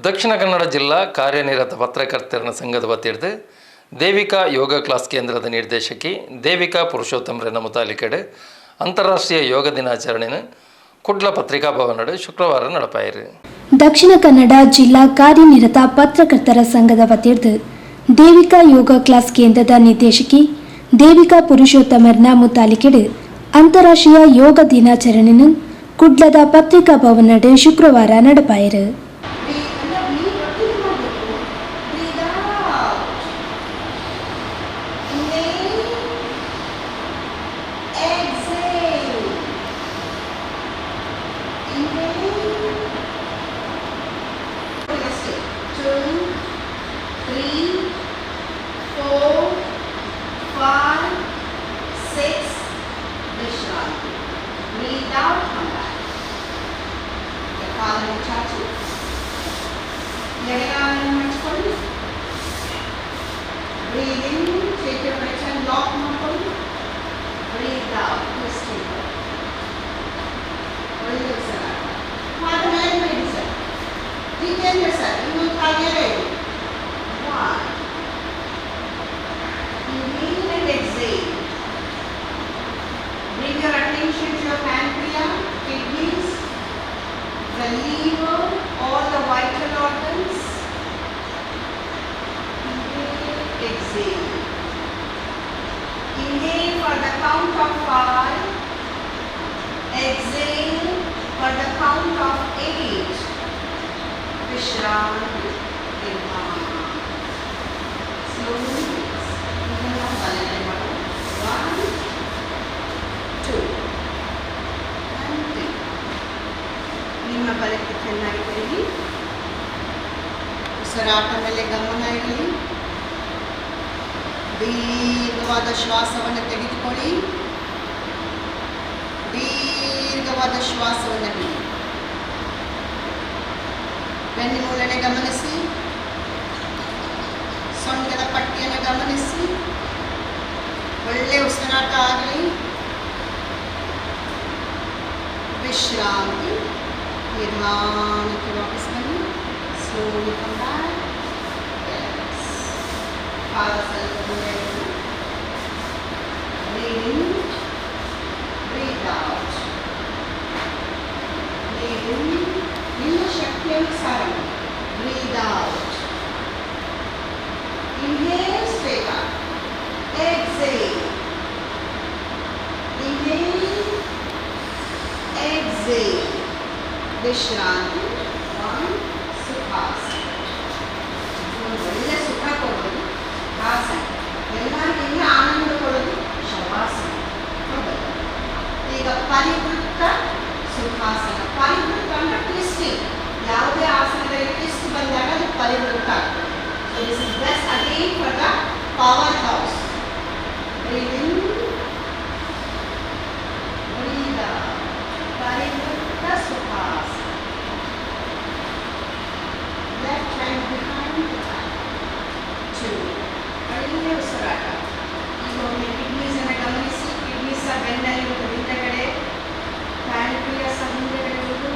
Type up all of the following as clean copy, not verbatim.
ದಕ್ಷಿಣ ಕನ್ನಡ ಜಿಲ್ಲಾ ಕಾರ್ಯನಿರತ ಪತ್ರಕರ್ತರ ಸಂಘದ ವತಿಯಿಂದ ದೇವಿಕಾ ಯೋಗ ಕ್ಲಾಸ್ ಕೇಂದ್ರದ ನಿರ್ದೇಶಕಿ ದೇವಿಕಾ ಪುರುಷೋತ್ತಮರನ್ನ ಮುತಾಲಿಕೆಡೆ ಅಂತಾರಾಷ್ಟ್ರೀಯ ಯೋಗ ದಿನಾಚರಣೆಯನ್ನು ಕುಡ್ಲ ಪತ್ರಿಕಾ ಭವನದ ಶುಕ್ರವಾರ ನಡೆಪಾಯಿರು. ದಕ್ಷಿಣ ಕನ್ನಡ ಜಿಲ್ಲಾ ಕಾರ್ಯನಿರತ ಪತ್ರಕರ್ತರ ಸಂಘದ ವತಿಯಿಂದ ದೇವಿಕಾ ಯೋಗ ಕ್ಲಾಸ್ ಕೇಂದ್ರದ ನಿರ್ದೇಶಕಿ ದೇವಿಕಾ ಪುರುಷೋತ್ತಮರನ್ನ ಮುತಾಲಿಕೆಡೆ ಅಂತಾರಾಷ್ಟ್ರೀಯ ಯೋಗ ದಿನಾಚರಣೆಯನ್ನು ಕುಡ್ಲದ ಪತ್ರಿಕಾ ಭವನದ ಶುಕ್ರವಾರ ನಡೆಪಾಯಿರು. Breathe in, take your breath and lock muscle. Breathe out, twist it. Breathe sir. What am I doing, sir? Detain yourself. You will try it. One. Inhale and exhale. Bring your attention to your pancreas, kidneys, the liver, all the vital organs. Exhale. Inhale for the count of 5. Exhale for the count of 8. Vishramati. Inhale. Slowly. Inhale. 1, 2, and 3. ನಿಮ್ಮ ಬಲಕ್ಕೆ ಚೆನ್ನಾಗಿ ತೆಗೆದಿ. ಉಸಿರಾಟ ಮೇಲೆ ಗಮನ ಇರಲಿ. ದೀರ್ಘವಾದ ಶ್ವಾಸವನ್ನು ತೆಗೆದುಕೊಳ್ಳಿ. ದೀರ್ಘವಾದ ಶ್ವಾಸವನ್ನು ಬಿಡಿ. ಬೆನ್ನುಮೂಳೆಯನ್ನು ಗಮನಿಸಿ. ಸೊಂಟದ ಪಟ್ಟಿಯನ್ನು ಗಮನಿಸಿ. ಒಳ್ಳೆ ಉಸಿರಾಟ ಆಗಲಿ. ವಿಶ್ರಾಂತಿ. ನಿಧಾನಕ್ಕೆ ವಾಪಸ್ ಬನ್ನಿ. Slowly come back. Breathe in, breathe out. Breathe in, ನಿಮ್ಮ ಶಕ್ತಿಯನುಸಾರ. Breathe out. Inhale, straight up. Exhale. Inhale, exhale. Vishranti. 1, Sukhasana. ಒಳ್ಳೆ ಸುಖ ಕೊಡೋದು ಆಸನ. ಎಲ್ಲರಿಗೂ ಆನಂದ ಕೊಡೋದು ಶವಾಸನ. ಈಗ ಪರಿವೃತ್ತ ಸುಖಾಸನ. ಪರಿವೃತ್ತ ಅಂದ್ರೆ ಟ್ವಿಸ್ಟಿಂಗ್. ಯಾವುದೇ ಆಸನದಲ್ಲಿ ಟ್ವಿಸ್ಟ್ ಬಂದಾಗ ಅದು ಪರಿವೃತ್ತ ಆಗ್ತದೆ. So this is best again for the power house. Breathe in, breathe out. ಪರಿವೃತ್ತ ಸುಖಾಸನ. Left hand behind the back. 2. ಒಳ್ಳೆ ಉಸಿರಾಟ. ಈಗ ಒಮ್ಮೆ ಕಿಡ್ನೀಸನ್ನು ಗಮನಿಸಿ. ಕಿಡ್ನೀಸ್ ಬೆನ್ನಲ್ಲಿ ಹಿಂದೆಗಡೆ, ಪ್ಯಾನ್ಕ್ರಿಯಾಸ್ ಹಿಂದೆಗಡೆ ಹೋಗುವುದು.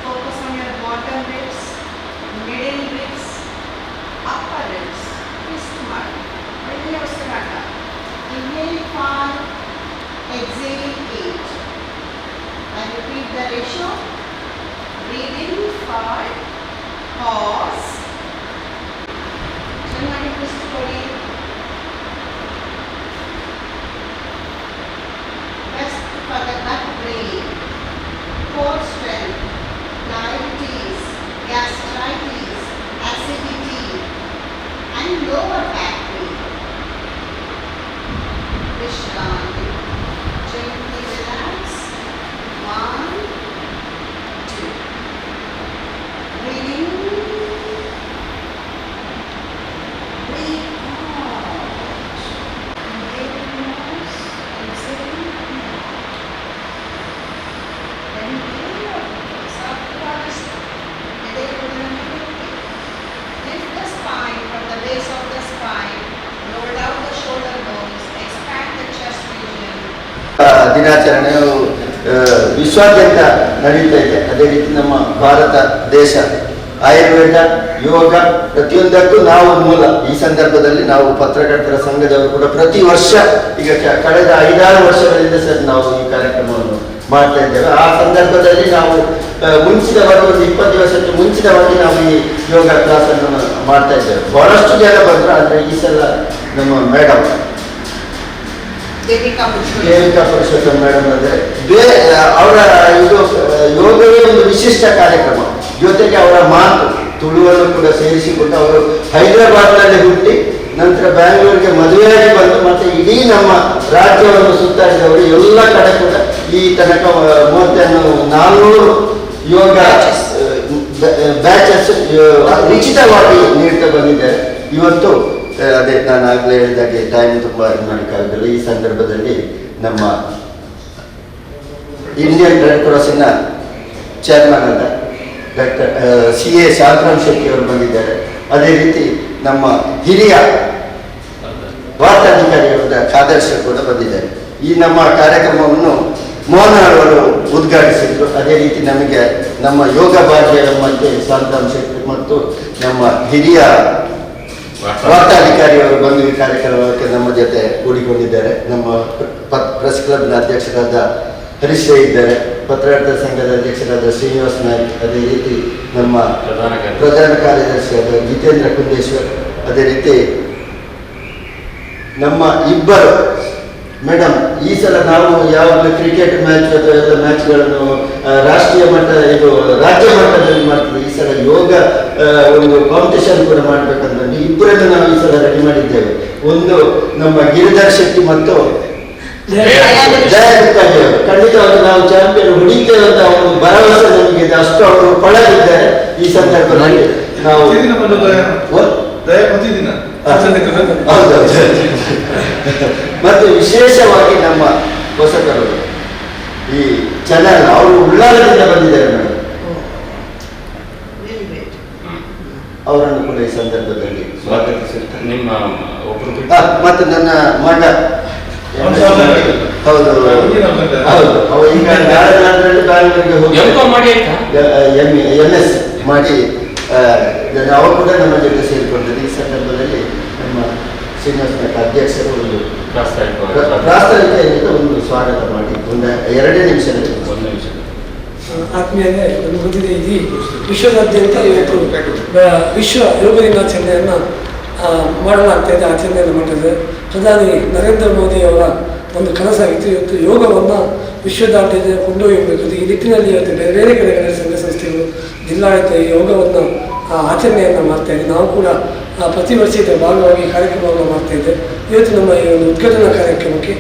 Focus on your bottom ribs, middle ribs, upper ribs. Twist ಮಾಡಿ. ಒಳ್ಳೆ ಉಸಿರಾಟ. Inhale 5, exhale 8. I repeat the ratio. Breathe in 5, pause. ಚೆನ್ನಾಗಿ ಟ್ವಿಸ್ಟ್ ಕೊಡಿ. Rest for the gut brain, core strength, diabetes, gastritis, acidity, and lower back pain. Vishranti. Gently relax. 1, 2. Breathe in. ದಿನಾಚರಣೆಯು ವಿಶ್ವಾದ್ಯಂತ ನಡೀತಾ ಇದೆ. ಅದೇ ರೀತಿ ನಮ್ಮ ಭಾರತ ದೇಶ ಆಯುರ್ವೇದ, ಯೋಗ ಪ್ರತಿಯೊಂದಕ್ಕೂ ನಾವು ಮೂಲ. ಈ ಸಂದರ್ಭದಲ್ಲಿ ನಾವು ಪತ್ರಕರ್ತರ ಸಂಘದವರು ಕೂಡ ಪ್ರತಿ ವರ್ಷ ಈಗ ಕಳೆದ 5-6 ವರ್ಷಗಳಿಂದ ಸರ್ ನಾವು ಈ ಕಾರ್ಯಕ್ರಮವನ್ನು ಮಾಡ್ತಾ ಇದ್ದೇವೆ. ಆ ಸಂದರ್ಭದಲ್ಲಿ ನಾವು ಮುಂಚಿತವಾಗಿ ಒಂದು 20 ದಿವಸಕ್ಕೆ ಮುಂಚಿತವಾಗಿ ನಾವು ಈ ಯೋಗ ಕ್ಲಾಸ್ ಅನ್ನು ಮಾಡ್ತಾ ಇದ್ದೇವೆ. ಬಹಳಷ್ಟು ಜನ ಬಂದರು. ಆದರೆ ಈ ಸಲ ನಮ್ಮ ಮೇಡಮ್ ದೇವಿಕಾ ಪುರುಷೋತ್ತಮ್ ಮೇಡಮ್ ಅಂದರೆ ಅವರ ಇದು ಯೋಗವೇ ಒಂದು ವಿಶಿಷ್ಟ ಕಾರ್ಯಕ್ರಮ. ಜೊತೆಗೆ ಅವರ ಮಾತು ತುಳುವನ್ನು ಕೂಡ ಸೇರಿಸಿಕೊಂಡು ಅವರು ಹೈದರಾಬಾದ್ನಲ್ಲಿ ಹುಟ್ಟಿ ನಂತರ ಬ್ಯಾಂಗ್ಳೂರಿಗೆ ಮದುವೆಯಾಗಿ ಬಂದು ಮತ್ತೆ ಇಡೀ ನಮ್ಮ ರಾಜ್ಯವನ್ನು ಸುತ್ತಾಡಿದವರು. ಎಲ್ಲ ಕಡೆ ಕೂಡ ಈ ತನಕ 400 ಯೋಗ ಬ್ಯಾಚಸ್ ಉಚಿತವಾಗಿ ನೀಡ್ತಾ ಬಂದಿದ್ದಾರೆ. ಇವತ್ತು ಅದೇ ನಾನು ಆಗಲೇ ಹೇಳಿದಾಗೆ ಟೈಮ್ ತುಂಬ ಮಾಡಲಿಕ್ಕಾಗಲಿಲ್ಲ. ಈ ಸಂದರ್ಭದಲ್ಲಿ ನಮ್ಮ ಇಂಡಿಯನ್ ರೆಡ್ ಕ್ರಾಸಿನ ಚೇರ್ಮನ್ ಆದ ಡಾಕ್ಟರ್ CA ಶಾಂತರಾಮ್ ಶೆಟ್ಟಿ ಅವರು ಬಂದಿದ್ದಾರೆ. ಅದೇ ರೀತಿ ನಮ್ಮ ಹಿರಿಯ ವಾರ್ತಾಧಿಕಾರಿಯಾದ ಆದರ್ಶ ಕೂಡ ಬಂದಿದ್ದಾರೆ. ಈ ನಮ್ಮ ಕಾರ್ಯಕ್ರಮವನ್ನು ಮೋಹನ್ ಅವರು ಉದ್ಘಾಟಿಸಿದ್ರು. ಅದೇ ರೀತಿ ನಮಗೆ ನಮ್ಮ ಯೋಗ ಭಾಗ್ಯ ನಮ್ಮಂತೆ ಶಾಂತರಾಮ್ ಶೆಟ್ಟಿ ಮತ್ತು ನಮ್ಮ ಹಿರಿಯ ವಾರ್ತಾಧಿಕಾರಿಯವರು ಬಂದು ಈ ಕಾರ್ಯಕ್ರಮಕ್ಕೆ ನಮ್ಮ ಜೊತೆ ಕೂಡಿಕೊಂಡಿದ್ದಾರೆ. ನಮ್ಮ ಪ್ರೆಸ್ ಕ್ಲಬ್ನ ಅಧ್ಯಕ್ಷರಾದ ಹರೀಶ್ ರೈ ಇದ್ದಾರೆ, ಪತ್ರಕರ್ತರ ಸಂಘದ ಅಧ್ಯಕ್ಷರಾದ ಶ್ರೀನಿವಾಸ್ ನಾಯ್ಕ್, ಅದೇ ರೀತಿ ನಮ್ಮ ಪ್ರಧಾನ ಕಾರ್ಯದರ್ಶಿಯಾದ ಜಿತೇಂದ್ರ ಕುಂದೇಶ್ವರ್, ಅದೇ ರೀತಿ ನಮ್ಮ ಇಬ್ಬರು ಮೇಡಮ್. ಈ ಸಲ ನಾವು ಯಾವಾಗಲೂ ಕ್ರಿಕೆಟ್ ಮ್ಯಾಚ್ ಅಥವಾ ಎಲ್ಲ ಮ್ಯಾಚ್ಗಳನ್ನು ರಾಷ್ಟ್ರೀಯ ಮಟ್ಟ ಇದು ರಾಜ್ಯ ಮಟ್ಟದಲ್ಲಿ ಮಾಡ್ತೀವಿ. ಈ ಸಲ ಯೋಗ ಒಂದು ಕಾಂಪಿಟೇಷನ್ ಕೂಡ ಮಾಡಬೇಕಂತ ಇಬ್ಬರನ್ನು ನಾವು ಈ ಸಲ ರೆಡಿ ಮಾಡಿದ್ದೇವೆ. ಒಂದು ನಮ್ಮ ಗಿರಿಧರ್ ಶೆಟ್ಟಿ ಮತ್ತು ಜಯಗುಪ್ತಾಜಿಯವರು. ಖಂಡಿತವಾಗಿ ನಾವು ಚಾಂಪಿಯನ್ ಹೊಡಿತೇವೆ ಅಂತ ಒಂದು ಭರವಸೆ ನಮಗೆ ಇದೆ. ಅಷ್ಟು ಅವರು ಪಳಗಿದ್ದಾರೆ. ಈ ಸಂದರ್ಭದಲ್ಲಿ ನಾವು ಮತ್ತು ವಿಶೇಷವಾಗಿ ನಮ್ಮ ಹೊಸಕರು ಈ ಚಾನೆಲ್ ಅವರು ಉಳ್ಳಾಲದಿಂದ ಬಂದಿದ್ದಾರೆ ಮೇಡಮ್. ಅವರನ್ನು ಕೂಡ ಈ ಸಂದರ್ಭದಲ್ಲಿ ಸ್ವಾಗತಿಸುತ್ತಾರೆ. ನಿಮ್ಮ ಮತ್ತು ನನ್ನ ಮಗ ಹೌದು ಅವ ಈಗ ನಾಳೆ ಬ್ಯಾಂಗ್ಳೂರಿಗೆ ಹೋಗಿ MS ಮಾಡಿ ಅವರು ಕೂಡ ನಮ್ಮ ಜೊತೆ ಸೇರಿಕೊಂಡಿದ್ದಾರೆ. ಈ ಸಂದರ್ಭದಲ್ಲಿ ನಮ್ಮ ಶ್ರೀನಿವಾಸ ಅಧ್ಯಕ್ಷರು ಒಂದು ಪ್ರಾಸ್ತಾವಿಕೆಯಿಂದ ಒಂದು ಸ್ವಾಗತ ಮಾಡಿ ಒಂದು 2 ನಿಮಿಷದಲ್ಲಿ. ಆತ್ಮೀಯರೇ, ನಮಗೆ ಗೊತ್ತಿದೆ ಇಡೀ ವಿಶ್ವದಾದ್ಯಂತ ಇವತ್ತು ವಿಶ್ವ ಯೋಗ ದಿನಾಚರಣೆಯನ್ನು ಮಾಡಲಾಗ್ತಾ ಇದೆ. ಆಚರಣೆಯನ್ನು ಮಾಡಿದೆ ಪ್ರಧಾನಿ ನರೇಂದ್ರ ಮೋದಿ ಅವರ ಒಂದು ಕನಸಾಗಿತ್ತು. ಇವತ್ತು ಯೋಗವನ್ನು ವಿಶ್ವದಾದ್ಯಂತ ಕೊಂಡೊಯ್ಯಬೇಕು. ಈ ನಿಟ್ಟಿನಲ್ಲಿ ಇವತ್ತು ಬೇರೆ ಬೇರೆ ಕಡೆಗಳ ಸಂಘ ಸಂಸ್ಥೆಗಳು ಜಿಲ್ಲಾಡಳಿತ ಯೋಗವನ್ನು ಆಚರಣೆಯನ್ನು ಮಾಡ್ತಾ ಇದೆ. ನಾವು ಕೂಡ ಪ್ರತಿ ವರ್ಷ ಇದರ ಭಾಗವಾಗಿ ಕಾರ್ಯಕ್ರಮವನ್ನು ಮಾಡ್ತಾ ಇದ್ದೇವೆ. ಇವತ್ತು ನಮ್ಮ ಈ ಒಂದು ಉದ್ಘಾಟನಾ ಕಾರ್ಯಕ್ರಮಕ್ಕೆ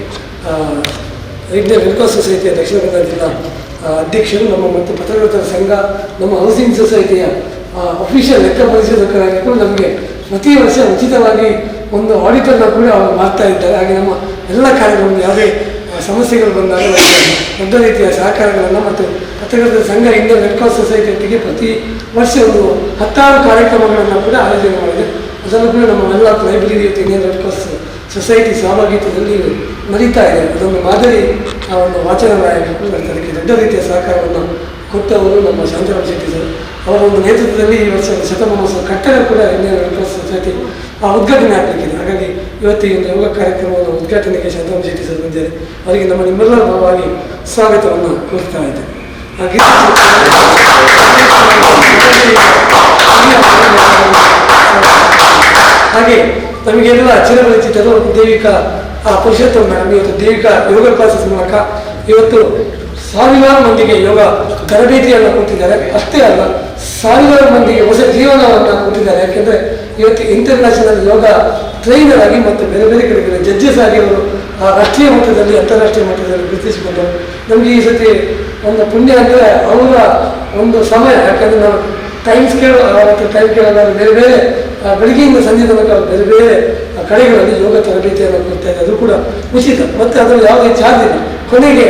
Indian red cross ಸೊಸೈಟಿಯ Dakshina Kannada ಜಿಲ್ಲಾ ಅಧ್ಯಕ್ಷರು, ನಮ್ಮ ಮತ್ತು ಪತ್ರಕರ್ತರ ಸಂಘ, ನಮ್ಮ ಹೌಸಿಂಗ್ ಸೊಸೈಟಿಯ ಅಫಿಷಿಯಲ್ ಲೆಕ್ಕ ಪರಿಶೋಧಕರಾಗಿದ್ದು ನಮಗೆ ಪ್ರತಿ ವರ್ಷ ಉಚಿತವಾಗಿ ಒಂದು ಆಡಿಟರ್ನ ಕೂಡ ಅವರು ಮಾಡ್ತಾ ಇದ್ದಾರೆ. ಹಾಗೆ ನಮ್ಮ ಎಲ್ಲ ಕಾರ್ಯಕ್ರಮ ಯಾವುದೇ ಸಮಸ್ಯೆಗಳು ಬಂದಾಗ ದೊಡ್ಡ ರೀತಿಯ ಸಹಕಾರಗಳನ್ನು ಮತ್ತು ಪತ್ರಕರ್ತರ ಸಂಘ ಇಂಡಿಯನ್ ರೆಡ್ ಕ್ರಾಸ್ ಸೊಸೈಟಿಯೊಟ್ಟಿಗೆ ಪ್ರತಿ ವರ್ಷ ಒಂದು 10 ಕಾರ್ಯಕ್ರಮಗಳನ್ನು ಕೂಡ ಆಯೋಜನೆ ಮಾಡಿದೆ. ಅದನ್ನು ಕೂಡ ನಮ್ಮ ಎಲ್ಲ library Indian red cross society ಸಹಭಾಗಿತ್ವದಲ್ಲಿ ನಡೀತಾ ಇದೆ. ಅದೊಂದು ಮಾದರಿ ಒಂದು ವಾಚನಾಲಯಗಳು ಅದಕ್ಕೆ ದೊಡ್ಡ ರೀತಿಯ ಸಹಕಾರವನ್ನು ಕೊಟ್ಟವರು ನಮ್ಮ ಶಾಂತರಾಮ್ ಶೆಟ್ಟಿ ಸರ್. ಅವರ ಒಂದು ನೇತೃತ್ವದಲ್ಲಿ ಈ ವರ್ಷ ಶತಮಾನೋತ್ಸವ ಕಟ್ಟಡ ಕೂಡ ಇಂಡಿಯನ್ ರೆಡ್ ಕ್ರಾಸ್ ಸೊಸೈಟಿ ಉದ್ಘಾಟನೆ ಆಗಲಿಕ್ಕಿದೆ. ಹಾಗಾಗಿ ಇವತ್ತು ಈ ಯೋಗ ಕಾರ್ಯಕ್ರಮವನ್ನು ಉದ್ಘಾಟನೆಗೆ ಶಾಂತರಾಮ್ ಶೆಟ್ಟಿ ಸರ್ ಬಂದಿದ್ದಾರೆ. ಅವರಿಗೆ ನಮ್ಮ ನಿಮ್ಮೆಲ್ಲರ ಪರವಾಗಿ ಸ್ವಾಗತವನ್ನು ಕೋರ್ತಾ ಇದ್ದೇವೆ. ಹಾಗೆ ನಮಗೆಲ್ಲ ಚಿರಪರಿಚಿತರು ದೇವಿಕಾ ಪುರುಷೋತ್ತಮ್ ಮೇಡಮ್ ಇವತ್ತು ದೇವಿಕಾ ಯೋಗ ಕ್ಲಾಸಸ್ ಮೂಲಕ ಇವತ್ತು ಸಾವಿರಾರು ಮಂದಿಗೆ ಯೋಗ ತರಬೇತಿಯನ್ನು ಕೊಟ್ಟಿದ್ದಾರೆ. ಅಷ್ಟೇ ಅಲ್ಲ, ಸಾವಿರಾರು ಮಂದಿಗೆ ಹೊಸ ಜೀವನವನ್ನು ಕೊಟ್ಟಿದ್ದಾರೆ. ಯಾಕೆಂದರೆ ಇವತ್ತು ಇಂಟರ್ನ್ಯಾಷನಲ್ ಯೋಗ ಟ್ರೈನರ್ ಆಗಿ ಮತ್ತು ಬೇರೆ ಬೇರೆ ಕಡೆಗಳ ಜಡ್ಜಸ್ ಆಗಿ ಅವರು ರಾಷ್ಟ್ರೀಯ ಮಟ್ಟದಲ್ಲಿ ಅಂತಾರಾಷ್ಟ್ರೀಯ ಮಟ್ಟದಲ್ಲಿ ಗುರುತಿಸಿಕೊಂಡರು. ನಮಗೆ ಈ ಸತಿ ಒಂದು ಪುಣ್ಯ ಅಂದರೆ ಅವರ ಒಂದು ಸಮಯ, ಯಾಕಂದರೆ ನಾವು ಟೈಮ್ ಕೇಳೋದಾದ್ರೆ ಬೇರೆ ಬೇರೆ ಬೆಳಗ್ಗೆಯಿಂದ ಸಂಜೆ ತನಕ ಬೇರೆ ಬೇರೆ ಕಡೆಗಳಲ್ಲಿ ಯೋಗ ತರಬೇತಿಯನ್ನು ಕೊಡ್ತಾ ಇದೆ. ಅದು ಕೂಡ ಉಚಿತ ಮತ್ತು ಅದರಲ್ಲಿ ಯಾವುದೇ ಚಾರ್ಜ್ ಇಲ್ಲ. ಕೊನೆಗೆ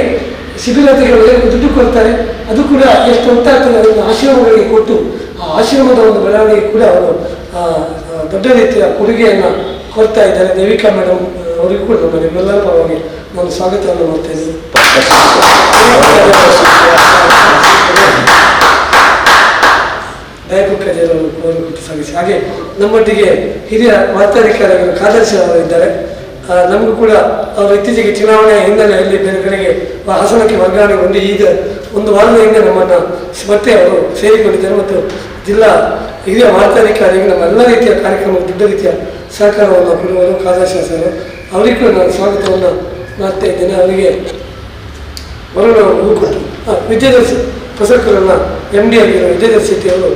ಶಿಬಿರಾರ್ಥಿಗಳು ಏನು ದುಡ್ಡು ಕೊಡ್ತಾರೆ, ಅದು ಕೂಡ ಎಷ್ಟು ಹೊತ್ತಾಗ್ತದೆ ಅದನ್ನು ಆಶ್ರಮಗಳಿಗೆ ಕೊಟ್ಟು ಆ ಆಶ್ರಮದ ಒಂದು ಬೆಳವಣಿಗೆ ಕೂಡ ಅವರು ದೊಡ್ಡ ರೀತಿಯ ಕೊಡುಗೆಯನ್ನು ಕೊಡ್ತಾ ಇದ್ದಾರೆ. ದೇವಿಕಾ ಮೇಡಮ್ ಅವರಿಗೂ ಕೂಡ ನಮ್ಮ ನಿಮ್ಮೆಲ್ಲರ ಪರವಾಗಿ ನಾನು ಸ್ವಾಗತವನ್ನು ಮಾಡ್ತಾ ಇದ್ದೀನಿ. ದಯಪುಕ್ಕಜರು ಕೊಟ್ಟು ಸಾಗಿಸಿ. ಹಾಗೆ ನಮ್ಮೊಟ್ಟಿಗೆ ಹಿರಿಯ ವಾರ್ತಾಧಿಕಾರಿಗಳು ಕಾದರ್ಶಿ ಅವರು ಇದ್ದಾರೆ. ನಮಗೂ ಕೂಡ ಅವರು ಇತ್ತೀಚೆಗೆ ಚುನಾವಣೆಯ ಹಿನ್ನೆಲೆಯಲ್ಲಿ ಬೇರೆ ಕಡೆಗೆ ಹಾಸನಕ್ಕೆ ವರ್ಗಾವಣೆಗೊಂಡು ಈಗ ಒಂದು ವಾರದ ಹಿಂದೆ ನಮ್ಮನ್ನು ಮತ್ತೆ ಅವರು ಸೇರಿಕೊಂಡಿದ್ದಾರೆ ಮತ್ತು ಜಿಲ್ಲಾ ಹಿರಿಯ ವಾರ್ತಾಧಿಕಾರಿಗೆ ನಮ್ಮ ಎಲ್ಲ ರೀತಿಯ ಕಾರ್ಯಕ್ರಮ ದೊಡ್ಡ ರೀತಿಯ ಸಹಕಾರವನ್ನು ಕೊಡುವರು ಕಾದರ್ಶಿ ಸರ್. ಅವರಿಗೂ ಕೂಡ ನಾನು ಸ್ವಾಗತವನ್ನು ಮಾಡ್ತಾ ಇದ್ದೇನೆ. ಅವರಿಗೆ ವರುಣ ಹೂಕೊಟ್ಟು ವಿದ್ಯಾಧರ್ ಹೊಸಕರನ್ನ MD ಆಗಿರೋ ವಿದ್ಯಾಧರ್ ಶೆಟ್ಟಿ ಅವರು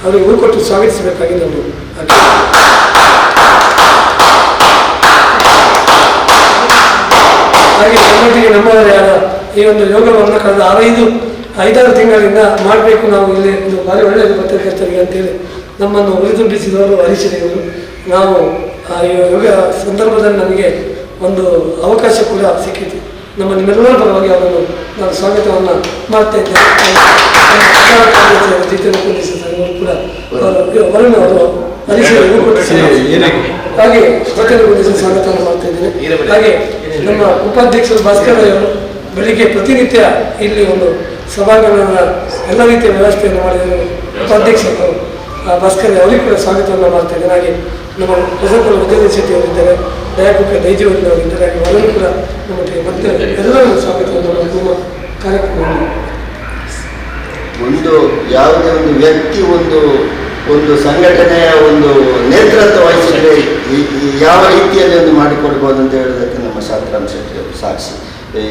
ಅವರಿಗೆ ಹೂಕೊಟ್ಟು ಸ್ವಾಗತಿಸಬೇಕಾಗಿ ನಾವು ಹಾಗೆ ನಮ್ಮೊಟ್ಟಿಗೆ ನಮ್ಮವರಾದ ಈ ಒಂದು ಯೋಗವನ್ನು ಕಳೆದ 5-6 ತಿಂಗಳಿಂದ ಮಾಡಬೇಕು ನಾವು ಇಲ್ಲಿ ಒಂದು ಭಾರಿ ಒಳ್ಳೆಯದು ಪತ್ರಕರ್ತರಿಗೆ ಅಂತೇಳಿ ನಮ್ಮನ್ನು ಉಳಿದುಂಬಿಸಿದವರು ಹರೀಶದೇವರು. ನಾವು ಈ ಯೋಗ ಸಂದರ್ಭದಲ್ಲಿ ನಮಗೆ ಒಂದು ಅವಕಾಶ ಕೂಡ ಸಿಕ್ಕಿತು. ನಿಮ್ಮೆಲ್ಲರ ಪರವಾಗಿ ಅವರನ್ನು ನಾನು ಸ್ವಾಗತವನ್ನು ಮಾಡ್ತಾ ಇದ್ದೇನೆ. ಜಿತೇಂದ್ರ ಪೊಲೀಸ್ ಕೂಡ ವರುಣ್ ಅವರು ಹಾಗೆ ಜಿತೇಂದ್ರ ಪೊಲೀಸ್ ಸ್ವಾಗತವನ್ನು ಮಾಡ್ತಾ ಇದ್ದೇನೆ. ಹಾಗೆ ನಮ್ಮ ಉಪಾಧ್ಯಕ್ಷರು ಭಾಸ್ಕರ್ ಅವರು ಬೆಳಿಗ್ಗೆ ಪ್ರತಿನಿತ್ಯ ಇಲ್ಲಿ ಒಂದು ಸಭಾಂಗಣದ ಎಲ್ಲ ರೀತಿಯ ವ್ಯವಸ್ಥೆಯನ್ನು ಮಾಡಿದರು. ಉಪಾಧ್ಯಕ್ಷರು ಭಾಸ್ಕರ್ ಅವರಿಗೂ ಕೂಡ ಸ್ವಾಗತವನ್ನು ಮಾಡ್ತಾ ಇದ್ದೇನೆ. ಹಾಗೆ ನಮ್ಮ ಪ್ರಸಂಗಗಳು ವಿದ್ಯಾಧರ್ ಶೆಟ್ಟಿ ಅವರಿದ್ದಾರೆ, ದಯಾಪುಕ್ಕ ದೈಜೀವನ್ ಅವರಿದ್ದಾರೆ. ಹಾಗೆ ಅವರನ್ನು ಕೂಡ ನಮಗೆ ಮತ್ತೆ ಎಲ್ಲರೂ ಸ್ವಾಗತವನ್ನು ನಮ್ಮ ಕಾರ್ಯಕ್ರಮವನ್ನು ಒಂದು ಯಾವುದೇ ಒಂದು ವ್ಯಕ್ತಿ ಒಂದು ಸಂಘಟನೆಯ ಒಂದು ನೇತೃತ್ವ ವಹಿಸಿದ್ರೆ ಯಾವ ರೀತಿಯಲ್ಲಿ ಒಂದು ಮಾಡಿಕೊಡ್ಬೋದು ಅಂತ ಹೇಳೋದಕ್ಕೆ ನಮ್ಮ ಶಾಂತರಾಮ್ ಶೆಟ್ಟಿ ಅವರು ಸಾಕ್ಷಿ.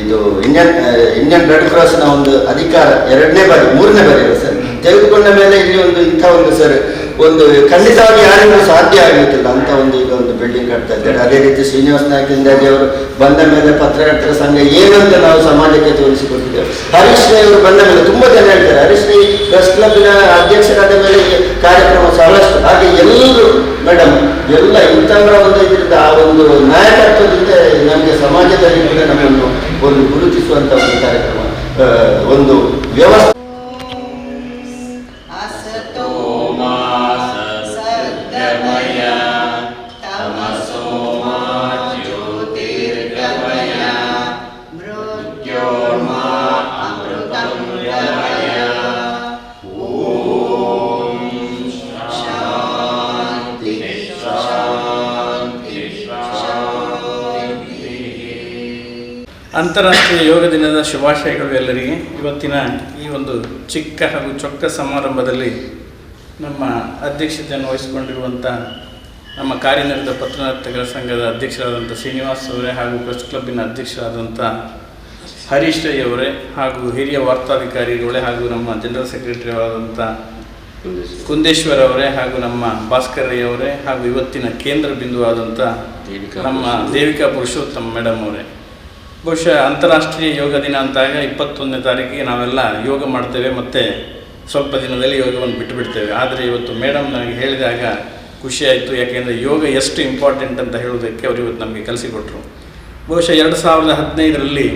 ಇದು ಇಂಡಿಯನ್ ರೆಡ್ ಕ್ರಾಸ್ನ ಒಂದು ಅಧಿಕಾರ 2ನೇ ಬಾರಿ 3ನೇ ಬಾರಿ ಸರ್ ತೆಗೆದುಕೊಂಡ ಮೇಲೆ ಇಲ್ಲಿ ಇಂಥ ಒಂದು ಸರ್ ಒಂದು ಖಂಡಿತವಾಗಿ ಯಾರಿಗೂ ಸಾಧ್ಯ ಆಗುತ್ತಿಲ್ಲ ಅಂತ ಈಗ ಒಂದು ಬಿಲ್ಡಿಂಗ್ ಕಟ್ತಾ ಇದ್ದಾರೆ. ಅದೇ ರೀತಿ ಶ್ರೀನಿವಾಸ ನಾಯಕಂದಾಜಿ ಅವರು ಬಂದ ಮೇಲೆ ಪತ್ರಕರ್ತರ ಸಂಘ ಏನಂತ ನಾವು ಸಮಾಜಕ್ಕೆ ತೋರಿಸಿಕೊಟ್ಟಿದ್ದೇವೆ. ಹರೀಶ್ ರೈ ಅವರು ಬಂದ ಮೇಲೆ ತುಂಬಾ ಜನ ಹೇಳ್ತಾರೆ ಹರೀಶ್ ರೈ ಪ್ರೆಸ್ ಕ್ಲಬ್ನ ಅಧ್ಯಕ್ಷರಾದ ಮೇಲೆ ಕಾರ್ಯಕ್ರಮ ಸಾಕಷ್ಟು. ಹಾಗೆ ಎಲ್ಲರೂ ಮೇಡಮ್ ಎಲ್ಲ ಇಂಥವರ ಒಂದು ಇದರಿಂದ ಆ ಒಂದು ನಾಯಕತ್ವದಿಂದ ನಮಗೆ ಸಮಾಜದಲ್ಲಿ ಕೂಡ ನಮ್ಮನ್ನು ಒಂದು ಗುರುತಿಸುವಂತ ಒಂದು ಕಾರ್ಯಕ್ರಮ ಒಂದು ವ್ಯವಸ್ಥೆ. ಅಂತಾರಾಷ್ಟ್ರೀಯ ಯೋಗ ದಿನದ ಶುಭಾಶಯಗಳು ಎಲ್ಲರಿಗೆ. ಇವತ್ತಿನ ಈ ಒಂದು ಚಿಕ್ಕ ಹಾಗೂ ಚೊಕ್ಕ ಸಮಾರಂಭದಲ್ಲಿ ನಮ್ಮ ಅಧ್ಯಕ್ಷತೆಯನ್ನು ವಹಿಸಿಕೊಂಡಿರುವಂಥ ನಮ್ಮ ಕಾರ್ಯನಿರತ ಪತ್ರಕರ್ತರ ಸಂಘದ ಅಧ್ಯಕ್ಷರಾದಂಥ ಶ್ರೀನಿವಾಸ್ ಅವರೇ ಹಾಗೂ ಪ್ರೆಸ್ ಕ್ಲಬ್ಬಿನ ಅಧ್ಯಕ್ಷರಾದಂಥ ಹರೀಶ್ ರೈ ಅವರೇ ಹಾಗೂ ಹಿರಿಯ ವಾರ್ತಾಧಿಕಾರಿಗಳೇ ಹಾಗೂ ನಮ್ಮ ಜನರಲ್ ಸೆಕ್ರೆಟರಿ ಆದಂಥ ಕುಂದೇಶ್ವರ್ ಅವರೇ ಹಾಗೂ ನಮ್ಮ ಭಾಸ್ಕರ್ ರೈ ಅವರೇ ಹಾಗೂ ಇವತ್ತಿನ ಕೇಂದ್ರ ಬಿಂದುವಾದಂಥ ನಮ್ಮ ದೇವಿಕಾ ಪುರುಷೋತ್ತಮ್ ಮೇಡಮ್ ಅವರೇ. ಬಹುಶಃ ಅಂತಾರಾಷ್ಟ್ರೀಯ ಯೋಗ ದಿನ ಅಂತಾಗ 21ನೇ ತಾರೀಕಿಗೆ ನಾವೆಲ್ಲ ಯೋಗ ಮಾಡ್ತೇವೆ ಮತ್ತು ಸ್ವಲ್ಪ ದಿನದಲ್ಲಿ ಯೋಗವನ್ನು ಬಿಟ್ಟುಬಿಡ್ತೇವೆ. ಆದರೆ ಇವತ್ತು ಮೇಡಮ್ ನನಗೆ ಹೇಳಿದಾಗ ಖುಷಿಯಾಯಿತು. ಯಾಕೆಂದರೆ ಯೋಗ ಎಷ್ಟು ಇಂಪಾರ್ಟೆಂಟ್ ಅಂತ ಹೇಳೋದಕ್ಕೆ ಅವರು ಇವತ್ತು ನಮಗೆ ಕಲಿಸಿಕೊಟ್ರು. ಬಹುಶಃ 2015ರಲ್ಲಿ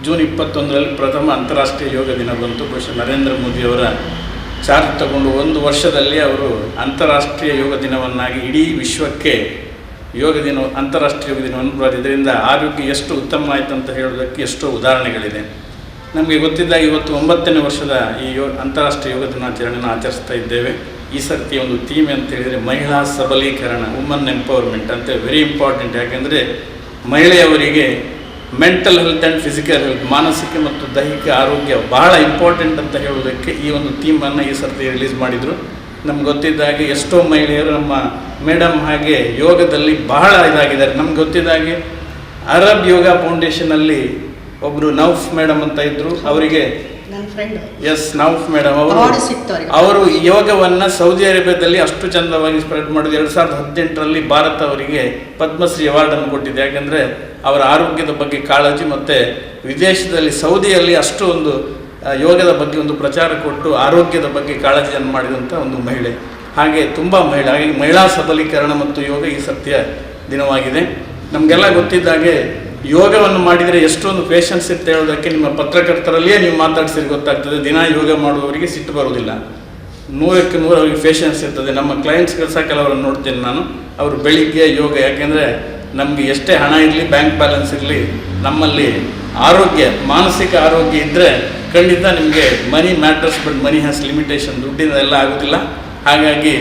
ಜೂನ್ 21ರಲ್ಲಿ ಪ್ರಥಮ ಅಂತಾರಾಷ್ಟ್ರೀಯ ಯೋಗ ದಿನ ಬಂತು. ಬಹುಶಃ ನರೇಂದ್ರ ಮೋದಿಯವರ ಚಾರ್ಜ್ ತಗೊಂಡು 1 ವರ್ಷದಲ್ಲಿ ಅವರು ಅಂತಾರಾಷ್ಟ್ರೀಯ ಯೋಗ ದಿನವನ್ನಾಗಿ ಇಡೀ ವಿಶ್ವಕ್ಕೆ ಅಂತಾರಾಷ್ಟ್ರೀಯ ಯೋಗ ದಿನವನ್ನು ಬರೆದಿದ್ದರಿಂದ ಆರೋಗ್ಯ ಎಷ್ಟು ಉತ್ತಮ ಆಯಿತು ಅಂತ ಹೇಳೋದಕ್ಕೆ ಎಷ್ಟೋ ಉದಾಹರಣೆಗಳಿದೆ. ನಮಗೆ ಗೊತ್ತಿದ್ದಾಗ ಇವತ್ತು 9ನೇ ವರ್ಷದ ಈ ಅಂತಾರಾಷ್ಟ್ರೀಯ ಯೋಗ ದಿನಾಚರಣೆಯನ್ನು ಆಚರಿಸ್ತಾ ಇದ್ದೇವೆ. ಈ ಸರ್ತಿ ಒಂದು ಥೀಮ್ ಅಂತ ಹೇಳಿದರೆ ಮಹಿಳಾ ಸಬಲೀಕರಣ, ವುಮನ್ ಎಂಪವರ್ಮೆಂಟ್ ಅಂತ ವೆರಿ ಇಂಪಾರ್ಟೆಂಟ್. ಯಾಕೆಂದರೆ ಮಹಿಳೆಯವರಿಗೆ mental health and physical health, ಮಾನಸಿಕ ಮತ್ತು ದೈಹಿಕ ಆರೋಗ್ಯ ಬಹಳ ಇಂಪಾರ್ಟೆಂಟ್ ಅಂತ ಹೇಳೋದಕ್ಕೆ ಈ ಒಂದು ಥೀಮನ್ನು ಈ ಸರ್ತಿ ರಿಲೀಸ್ ಮಾಡಿದರು. ನಮ್ಗೆ ಗೊತ್ತಿದ್ದಾಗೆ ಎಷ್ಟೋ ಮಹಿಳೆಯರು ನಮ್ಮ ಮೇಡಮ್ ಹಾಗೆ ಯೋಗದಲ್ಲಿ ಬಹಳ ಇದಾಗಿದ್ದಾರೆ. ನಮ್ಗೆ ಗೊತ್ತಿದ್ದಾಗೆ ಅರಬ್ ಯೋಗ ಫೌಂಡೇಶನಲ್ಲಿ ಒಬ್ಬರು ನೌಫ್ ಮೇಡಮ್ ಅಂತ ಇದ್ದರು. ಅವರಿಗೆ ನೌಫ್ ಮೇಡಮ್ ಅವರು ಯೋಗವನ್ನು ಸೌದಿ ಅರೇಬಿಯಾದಲ್ಲಿ ಅಷ್ಟು ಚಂದವಾಗಿ ಸ್ಪ್ರೆಡ್ ಮಾಡಿದ್ರು. 2018ರಲ್ಲಿ ಭಾರತ ಅವರಿಗೆ ಪದ್ಮಶ್ರೀ ಅವಾರ್ಡನ್ನು ಕೊಟ್ಟಿದೆ. ಯಾಕೆಂದರೆ ಅವರ ಆರೋಗ್ಯದ ಬಗ್ಗೆ ಕಾಳಜಿ ಮತ್ತು ವಿದೇಶದಲ್ಲಿ ಸೌದಿಯಲ್ಲಿ ಅಷ್ಟು ಒಂದು ಯೋಗದ ಬಗ್ಗೆ ಒಂದು ಪ್ರಚಾರ ಕೊಟ್ಟು ಆರೋಗ್ಯದ ಬಗ್ಗೆ ಕಾಳಜಿಯನ್ನು ಮಾಡಿದಂಥ ಒಂದು ಮಹಿಳೆ. ಹಾಗೆ ತುಂಬ ಹಾಗೆ ಮಹಿಳಾ ಸಬಲೀಕರಣ ಮತ್ತು ಯೋಗ ಈ ಸತ್ಯ ದಿನವಾಗಿದೆ. ನಮಗೆಲ್ಲ ಗೊತ್ತಿದ್ದಾಗೆ ಯೋಗವನ್ನು ಮಾಡಿದರೆ ಎಷ್ಟೊಂದು ಪೇಷನ್ಸ್ ಇತ್ತು ಹೇಳೋದಕ್ಕೆ ನಿಮ್ಮ ಪತ್ರಕರ್ತರಲ್ಲಿಯೇ ನೀವು ಮಾತಾಡ್ಸಿದ್ರೆ ಗೊತ್ತಾಗ್ತದೆ. ದಿನ ಯೋಗ ಮಾಡುವವರಿಗೆ ಸಿಟ್ಟು ಬರೋದಿಲ್ಲ, 100ಕ್ಕೆ 100 ಅವರಿಗೆ ಪೇಷನ್ಸ್ ಇರ್ತದೆ. ನಮ್ಮ ಕ್ಲೈಂಟ್ಸ್ಗಳು ಸಹ ಕೆಲವರನ್ನು ನೋಡ್ತೇನೆ ನಾನು, ಅವರು ಬೆಳಿಗ್ಗೆ ಯೋಗ, ಯಾಕೆಂದರೆ ನಮಗೆ ಎಷ್ಟೇ ಹಣ ಇರಲಿ, ಬ್ಯಾಂಕ್ ಬ್ಯಾಲೆನ್ಸ್ ಇರಲಿ, ನಮ್ಮಲ್ಲಿ ಆರೋಗ್ಯ, ಮಾನಸಿಕ ಆರೋಗ್ಯ ಇದ್ದರೆ ಖಂಡಿತ ನಿಮಗೆ money matters but money has limitation, ದುಡ್ಡಿನದೆಲ್ಲ ಆಗೋದಿಲ್ಲ. ಹಾಗಾಗಿ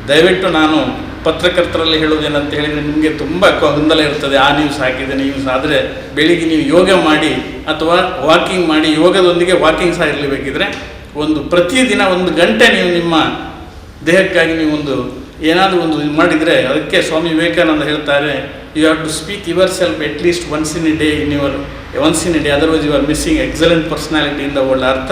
ದಯವಿಟ್ಟು ನಾನು ಪತ್ರಕರ್ತರಲ್ಲಿ ಹೇಳೋದೇನಂತ ಹೇಳಿದರೆ, ನಿಮಗೆ ತುಂಬ ಗೊಂದಲ ಇರ್ತದೆ, ಆ ನ್ಯೂಸ್ ಹಾಕಿದ್ದೇನೆ ನ್ಯೂಸ್. ಆದರೆ ಬೆಳಿಗ್ಗೆ ನೀವು ಯೋಗ ಮಾಡಿ ಅಥವಾ ವಾಕಿಂಗ್ ಮಾಡಿ, ಯೋಗದೊಂದಿಗೆ ವಾಕಿಂಗ್ ಸಹ ಇರಲೇಬೇಕಿದ್ರೆ ಪ್ರತಿದಿನ 1 ಗಂಟೆ ನೀವು ನಿಮ್ಮ ದೇಹಕ್ಕಾಗಿ ನೀವು ಏನಾದರೂ ಒಂದು ಮಾಡಿದರೆ, ಅದಕ್ಕೆ ಸ್ವಾಮಿ ವಿವೇಕಾನಂದ ಹೇಳ್ತಾರೆ, you have to speak yourself at least once in a day, otherwise you are missing excellent personality in the world. ಅರ್ಥ,